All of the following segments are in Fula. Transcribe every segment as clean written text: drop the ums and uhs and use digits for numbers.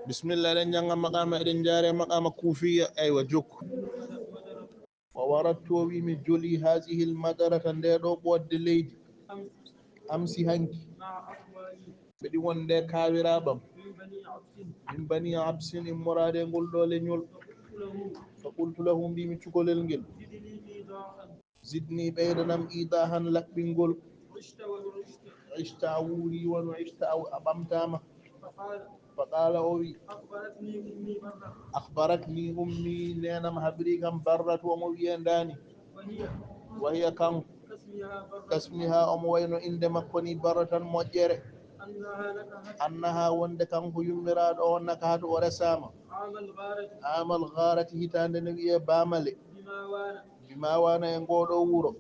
بسم الله لن جنغ مقام إذن جاري مقام كوفية أيوة جوك ووردت ومي جولي هذه المدرة نديرو بود ليدي أمسي هنكي بدي وندي كاورابم من بني عبس مراد نقول له لنيول فقلت لهم بي متشكل الجل زدني بيننا إيضاحا لك بنقول عشت أولي وعشت أو أبمتامه فقال أوي أخبرتني أمي لأنا مهبري كم برت وموين داني وهي كم كاسمها وين عندما كوني برة مجرة أنها وند كم يمراد أو نكاد ورسامة عام الغارة هتان نبي بامل بما وانا ينقول أورو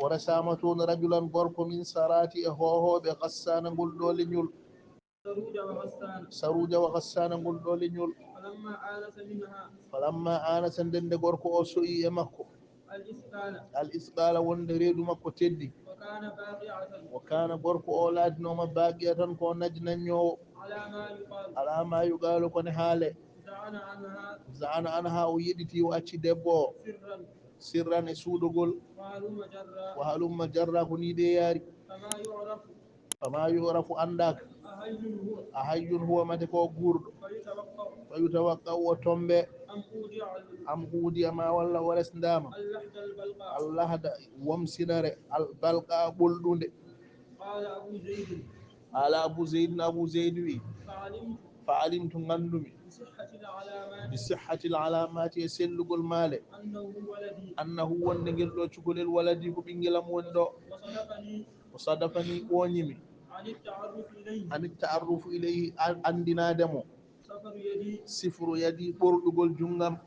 ورسامة رجلا برق من سراتي هو بغسان نقول دول نيول سروجا وغسان نقول دول نيول فلما آنس دند غوركو أو سوء مكو الإسقال وندريد مكو تدي وكان غوركو أولاد نوم باقية كو نجنا نيو على ما يقال كون حالة زعن عنها ويدتي وأتي دبو سرا سودغول وهلم جرا كني دياري فما يعرف عندك أحي هو متكو غورد فيتوقع وتمبه أم أودي ما ولا ورسنداما الله دا ومسنر البلقى بلدون على أبو زيد وي فعلمت غندمي بصحة العلامات يسلق المال أنه هو النجل لو تقول الولد بينجلم وندو وصدفني ونيمي عن التعرف إليه عندنا دمو سفر يدي برغول جنغم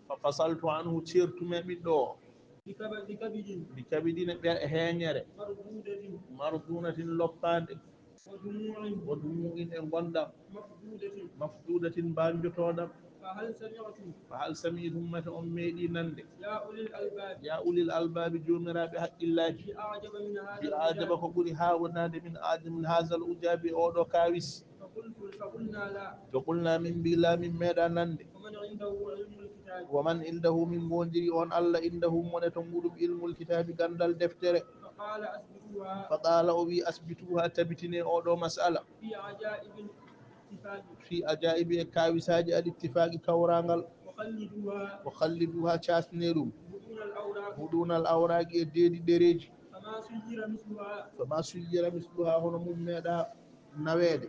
ففصلت عنه تيرت من دو بكبد هينير مردونة لقان ودموع غندا مفدودة بانجتودم فهل سمعتم متى أميدي نند يا أولي الألباب جمرا بحق الله بأعجب فقولي هاوناد من هذا الأجاب أودو كاويس فقلنا من بلا من ميدا نند ومن عنده من بونجري أن الله عنده من تنقل بعلم الكتاب قندل دفتر فقال أبي أثبتوها تبتني أودو مسألة في عجائب كاويساج الاتفاق كورانغل وخلدوها تشاسنيرو بدون الأوراق ديدي دريج فما سير مثلها هنا مميدا نويد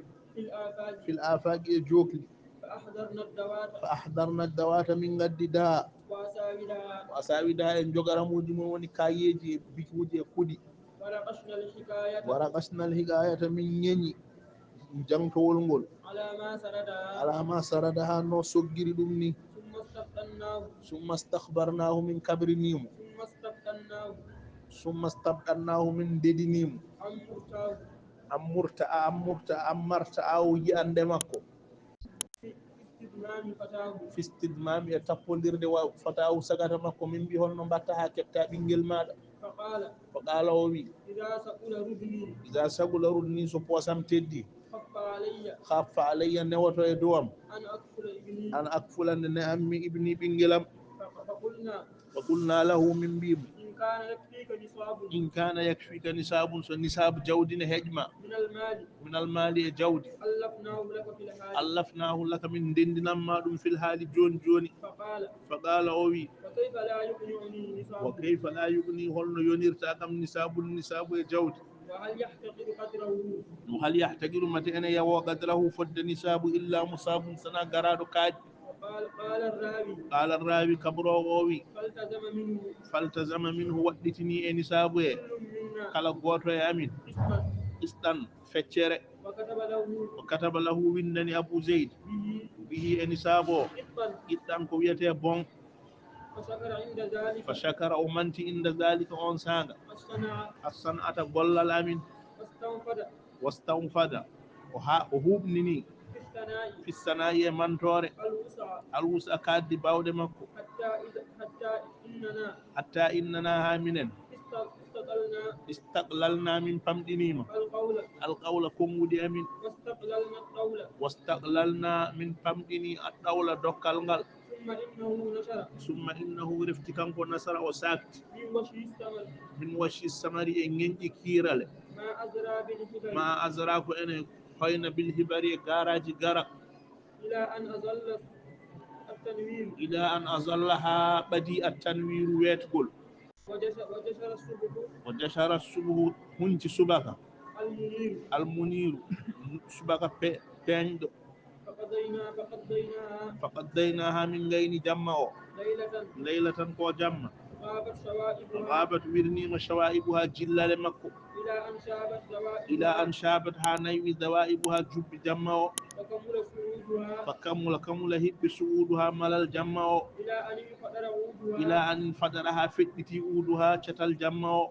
في الآفاق جوكلي فأحضرنا الدوات من قد داء وأساويدها إن جغرموجي موني كايجي بيكوجي كودي ورقصنا الحكاية من يني جنتول ngol alama saradaha no soggiri ɗum ni summa stakhbarnahu min kabrinimo summa stabɗannahu min dedinimo ammarta aw yiyande makko fistidmami e tappodirde wa fatawu sagata makko min mbi holno mbatta ha ketta ɓinguel maɗa ko qala o wi ida sagula rudni so posam teddi خاف علي نوتو يدوم أن أكفل أن أمي ابني بنجلم فقلنا له من بيم إن كان يكفيك نساب نساب جود هجمة من المال جود ألفناه لك من دندنا ما في الحال جون جوني فقال أوي وكيف لا يغني هل ينير تاكم نساب جود وهل يحتقر متى أنا يوا قدره فد نساب إلا مصاب سنا قرار كاج قال الراوي كبرو ووي فالتزم منه ودتني نسابه كلا غوتو يا أمين استن فتشر وكتب له وندني أبو زيد به نسابه إتان كويته بون فشكر أمنتي عند ذلك أون سانغ الصنعة قول الأمين واستنفد وهوبنني في السناء منتور الوس أكاد باود مكو حتى إننا هامنا استقللنا من فمدنيما القول كمودي أمين واستقللنا من فمدني الدولة دوكال ثم إنه رفتكم ونصر وساكت من وشي السمري إنجي كيرال ما أزراك أنا خين بالهبري غاراجي غرق إلى أن أظلها بديء التنوير ويتقول وجشر الصبح هنت سبكة المنير سبكة بيند فقضيناها من غين جمع ليلة كو جمع غابت ورني شوائبها جلال مكو إلى أن شابتها نيوي دوائبها جب جمع فكمل هب سعودها ملل جمع إلى أن فدرها فتنتي أودها شتل جمع